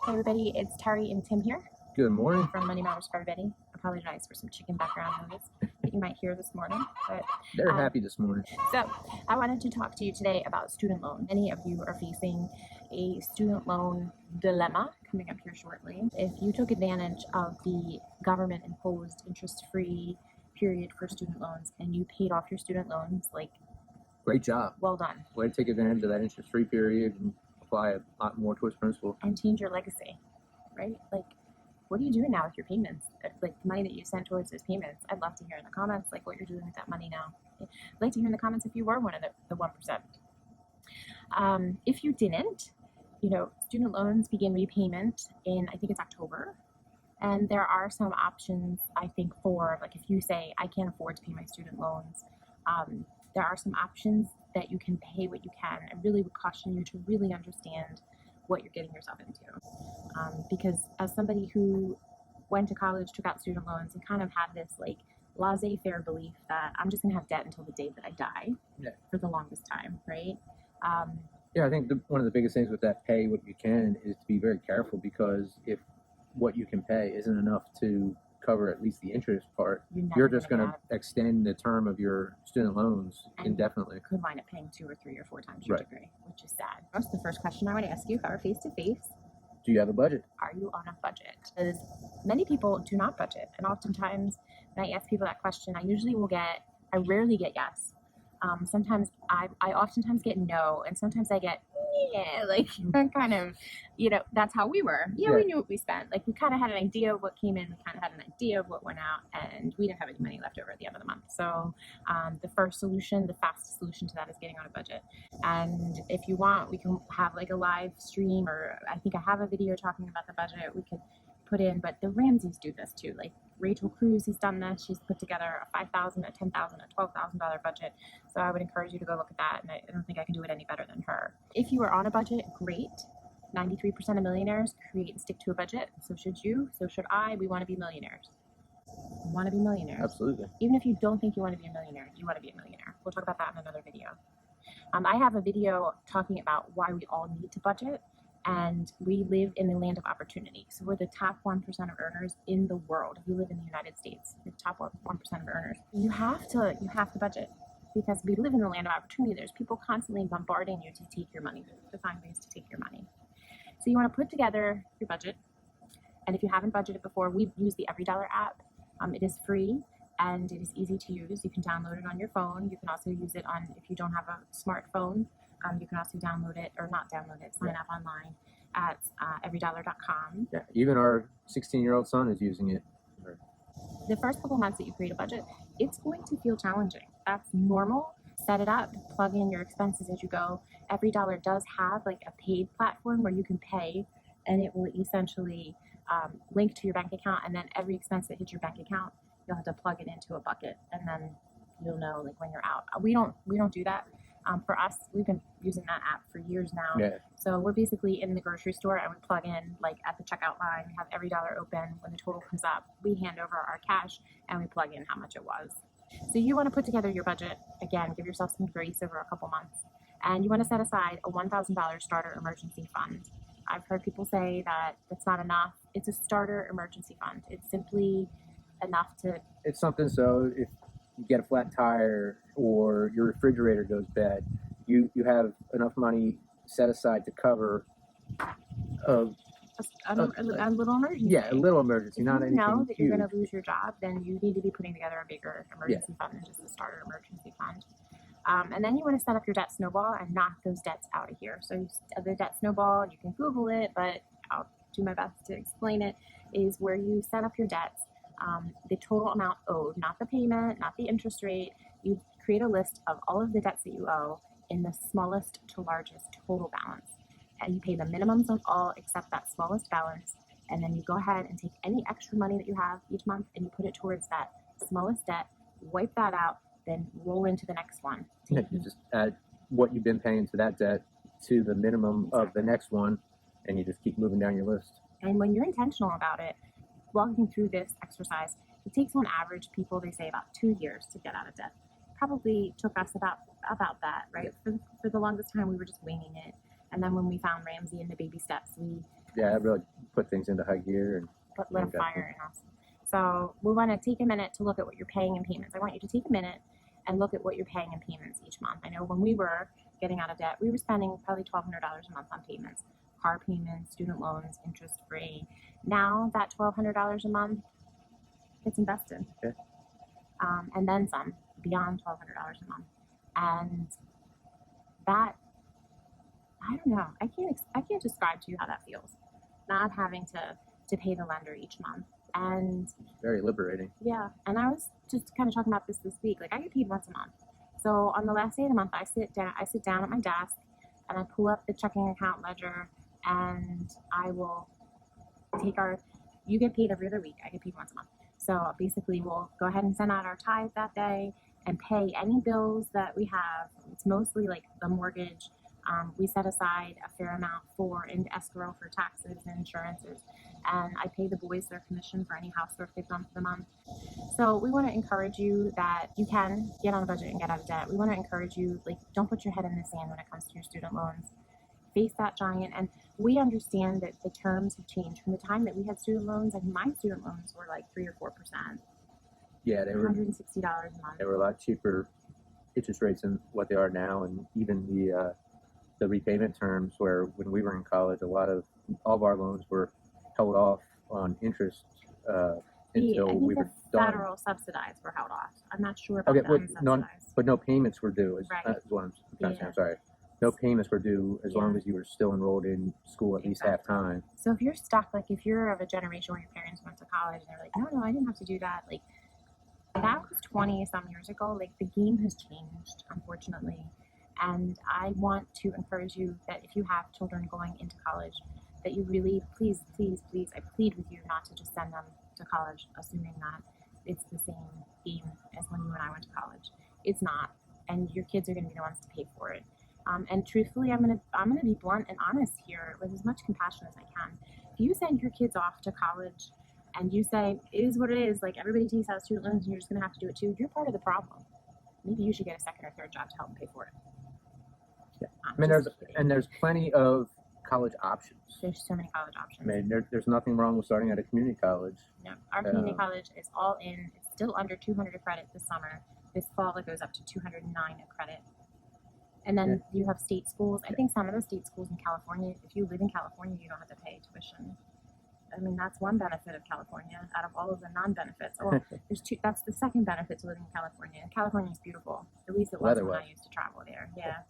Hey everybody, it's Terry and Tim here Good morning. from Money Matters for Everybody. Apologize for some chicken background noise that you might hear this morning. But They're happy this morning. So I wanted to talk to you today about student loan. Many of you are facing a student loan dilemma coming up here shortly. If you took advantage of the government imposed interest-free period for student loans and you paid off your student loans, like, great job. Well done. Way to take advantage of that interest-free period and apply a lot more towards principal. And change your legacy, right? Like, what are you doing now with your payments? Like, the money that you sent towards those payments. I'd love to hear in the comments, like, what you're doing with that money now. I'd like to hear in the comments if you were one of the 1%. If you didn't, student loans begin repayment in, I think it's October. And there are some options, I think, for, like, if you say, I can't afford to pay my student loans, there are some options that you can pay what you can. I really would caution you to really understand what you're getting yourself into. Because as somebody who went to college, took out student loans, and kind of had this like laissez-faire belief that I'm just gonna have debt until the day that I die, for the longest time, right? Yeah, I think one of the biggest things with that pay what you can is to be very careful, because if what you can pay isn't enough to cover at least the interest part, you're just going to extend the term of your student loans indefinitely. Could wind up paying 2 or 3 or 4 times your degree, which is sad. That's the first question I want to ask you, if I were face to face. Do you have a budget? Are you on a budget? Because many people do not budget, and oftentimes when I ask people that question, I rarely get yes. Sometimes I oftentimes get no, and sometimes I get yeah, like kind of, that's how we were. Yeah, we knew what we spent. Like, we kind of had an idea of what came in, we kind of had an idea of what went out, and we didn't have any money left over at the end of the month. So the first solution, the fastest solution to that, is getting on a budget. And if you want, we can have like a live stream, or I think I have a video talking about the budget we could put in, but the Ramseys do this too. Like, Rachel Cruz has done this. She's put together a $5,000, a $10,000, a $12,000 budget. So I would encourage you to go look at that, and I don't think I can do it any better than her. If you are on a budget, great. 93% of millionaires create and stick to a budget. So should you, so should I. We want to be millionaires. We want to be millionaires. Absolutely. Even if you don't think you want to be a millionaire, you want to be a millionaire. We'll talk about that in another video. I have a video talking about why we all need to budget. And we live in the land of opportunity. So we're the top 1% of earners in the world. If you live in the United States, you're the top 1% of earners. You have to budget, because we live in the land of opportunity. There's people constantly bombarding you to take your money, to find ways to take your money. So you want to put together your budget. And if you haven't budgeted before, we've used the EveryDollar app. It is free and it is easy to use. You can download it on your phone. You can also use it on, if you don't have a smartphone, you can also download it, or not download it, sign up online at everydollar.com. Yeah, even our 16-year-old son is using it. The first couple months that you create a budget, it's going to feel challenging. That's normal. Set it up, plug in your expenses as you go. EveryDollar does have like a paid platform where you can pay, and it will essentially link to your bank account, and then every expense that hits your bank account, you'll have to plug it into a bucket, and then you'll know like when you're out. We don't do that. For us, we've been using that app for years now. Yeah. So we're basically in the grocery store, and we plug in like at the checkout line. We have EveryDollar open. When the total comes up, we hand over our cash and we plug in how much it was. So you want to put together your budget. Again, give yourself some grace over a couple months. And you want to set aside a $1,000 starter emergency fund. I've heard people say that that's not enough. It's a starter emergency fund. It's simply enough to... It's something, so if you get a flat tire or your refrigerator goes bad, you have enough money set aside to cover a little emergency. Yeah, a little emergency, not anything huge. If you know that you're going to lose your job, then you need to be putting together a bigger emergency fund than just a starter emergency fund. And then you want to set up your debt snowball and knock those debts out of here. So the debt snowball, you can Google it, but I'll do my best to explain it, is where you set up your debts. The total amount owed, not the payment, not the interest rate. You create a list of all of the debts that you owe in the smallest to largest total balance. And you pay the minimums of all except that smallest balance. And then you go ahead and take any extra money that you have each month and you put it towards that smallest debt, wipe that out, then roll into the next one. Yeah, you just add what you've been paying to that debt to the minimum of the next one, and you just keep moving down your list. And when you're intentional about it, walking through this exercise, it takes on average people, they say, about 2 years to get out of debt. Probably took us about that, right? For the longest time, we were just winging it. And then when we found Ramsey and the baby steps, it really put things into high gear and but lit a fire in us. So we want to take a minute to look at what you're paying in payments. I want you to take a minute and look at what you're paying in payments each month. I know when we were getting out of debt, we were spending probably $1,200 a month on payments, car payments, student loans, interest free. Now that $1,200 a month gets invested, and then some, beyond $1,200 a month, and that, I don't know, I can't describe to you how that feels, not having to pay the lender each month. And it's very liberating. Yeah, and I was just kind of talking about this week. Like, I get paid once a month, so on the last day of the month, I sit down at my desk and I pull up the checking account ledger, and I will take you get paid every other week, I get paid once a month. So basically, we'll go ahead and send out our tithe that day and pay any bills that we have. It's mostly like the mortgage. We set aside a fair amount in escrow for taxes and insurances, and I pay the boys their commission for any housework they've done for the month. So we want to encourage you that you can get on a budget and get out of debt. We want to encourage you, like, don't put your head in the sand when it comes to your student loans. Face that giant, and we understand that the terms have changed from the time that we had student loans. Like, my student loans were like 3 or 4%. Yeah, they were $160 a month. They were a lot cheaper interest rates than what they are now, and even the repayment terms, where when we were in college, all of our loans were held off on interest until we were done. Federal subsidized were held off. I'm not sure about the unsubsidized. But no payments were due. Is Right. what I'm trying to say. I'm sorry. No payments were due as long as you were still enrolled in school at least half time. So if you're stuck, like if you're of a generation where your parents went to college and they're like, no, I didn't have to do that. Like, that was 20 some years ago. Like, the game has changed, unfortunately. And I want to encourage you that if you have children going into college, that you really, please, I plead with you not to just send them to college assuming that it's the same game as when you and I went to college. It's not, and your kids are going to be the ones to pay for it. And truthfully, I'm gonna be blunt and honest here with as much compassion as I can. If you send your kids off to college and you say it is what it is, like everybody takes out student loans and you're just gonna have to do it too, you're part of the problem. Maybe you should get a second or third job to help pay for it. Yeah, I mean, there's plenty of college options. There's so many college options. I mean, there's nothing wrong with starting at a community college. No, our community college is all in. It's still under 200 a credit this summer. This fall it goes up to 209 a credit. And then you have state schools. I think some of the state schools in California, if you live in California, you don't have to pay tuition. I mean, that's one benefit of California out of all of the non-benefits. Or there's two. That's the second benefit to living in California. California is beautiful. At least it was when I used to travel there. Yeah.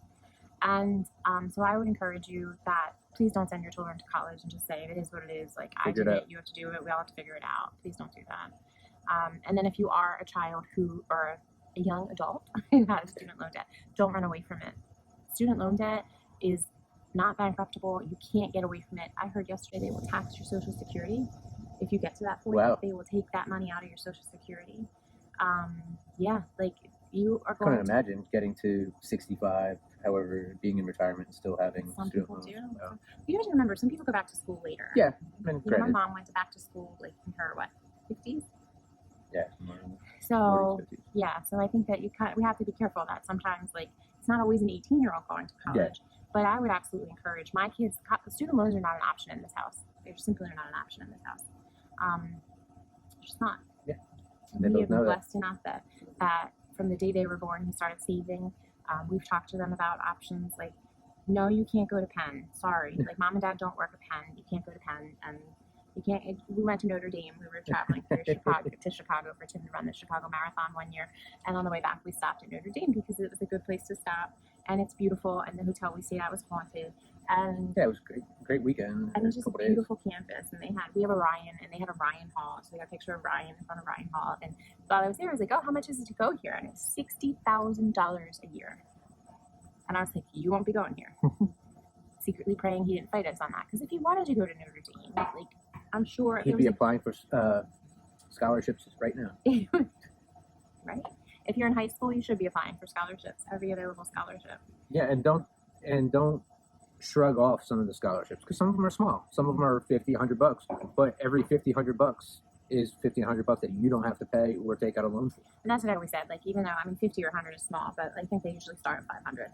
And so I would encourage you that please don't send your children to college and just say it is what it is. Like, I did it, you have to do it. We all have to figure it out. Please don't do that. And then if you are a child or a young adult who has student loan debt, don't run away from it. Student loan debt is not bankruptable. You can't get away from it. I heard yesterday they will tax your Social Security. If you get to that point, they will take that money out of your Social Security. Like, you are going I couldn't imagine getting to 65, however, being in retirement and still having some student people loans. do. So. You have to remember, some people go back to school later. Yeah, I mean, my mom went back to school like in her 50s. Yeah. So 40s, 50s. So I think that we have to be careful that sometimes, like, it's not always an 18-year-old going to college. But I would absolutely encourage my kids. Student loans are not an option in this house. They're simply not an option in this house. Just not. Yeah. We have been blessed enough that from the day they were born, he started saving. We've talked to them about options. Like, no, you can't go to Penn. Sorry. Like, mom and dad don't work at Penn. You can't go to Penn. And you can't. We went to Notre Dame. We were traveling through Chicago to run the Chicago Marathon one year. And on the way back, we stopped at Notre Dame because it was a good place to stop. And it's beautiful. And the hotel we stayed at was haunted. And it was great weekend. And it's just a beautiful campus. And we have Orion, and they have Orion Hall. So we got a picture of Orion in front of Orion Hall. And while I was there, I was like, oh, how much is it to go here? And it was $60,000 a year. And I was like, you won't be going here. Secretly praying he didn't fight us on that. Because if he wanted to go to Notre Dame, like, I'm sure he'd be applying for scholarships right now. Right? If you're in high school, you should be applying for scholarships, every available scholarship. Yeah, and don't shrug off some of the scholarships, because some of them are small. Some of them are $50, $100, but every $50, $100 is $1,500 that you don't have to pay or take out a loan for. And that's what I always said. Like, even though 50 or 100 is small, but I think they usually start at 500.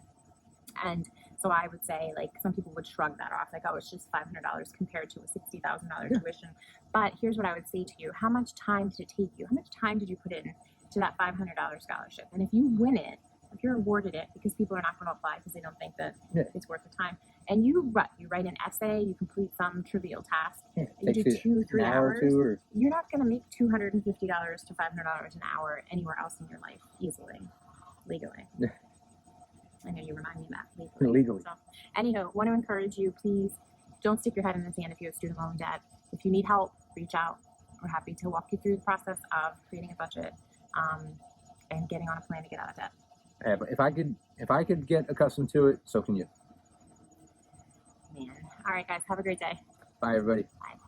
And so I would say, like, some people would shrug that off, like, oh, it's just $500 compared to a $60,000 Yeah. tuition. But here's what I would say to you: how much time did it take you? How much time did you put in to that $500 scholarship? And if you win it, if you're awarded it, because people are not going to apply because they don't think that Yeah. it's worth the time, and you write an essay, you complete some trivial task, Yeah, you do 2-3 an hour or hours, two, or you're not going to make $250 to $500 an hour anywhere else in your life easily, legally. Yeah. I know you remind me of that Legally. So, anyhow, want to encourage you, please don't stick your head in the sand if you have student loan debt. If you need help, reach out. We're happy to walk you through the process of creating a budget and getting on a plan to get out of debt. Yeah, but if I could get accustomed to it, so can you. Man. All right, guys, have a great day. Bye, everybody. Bye.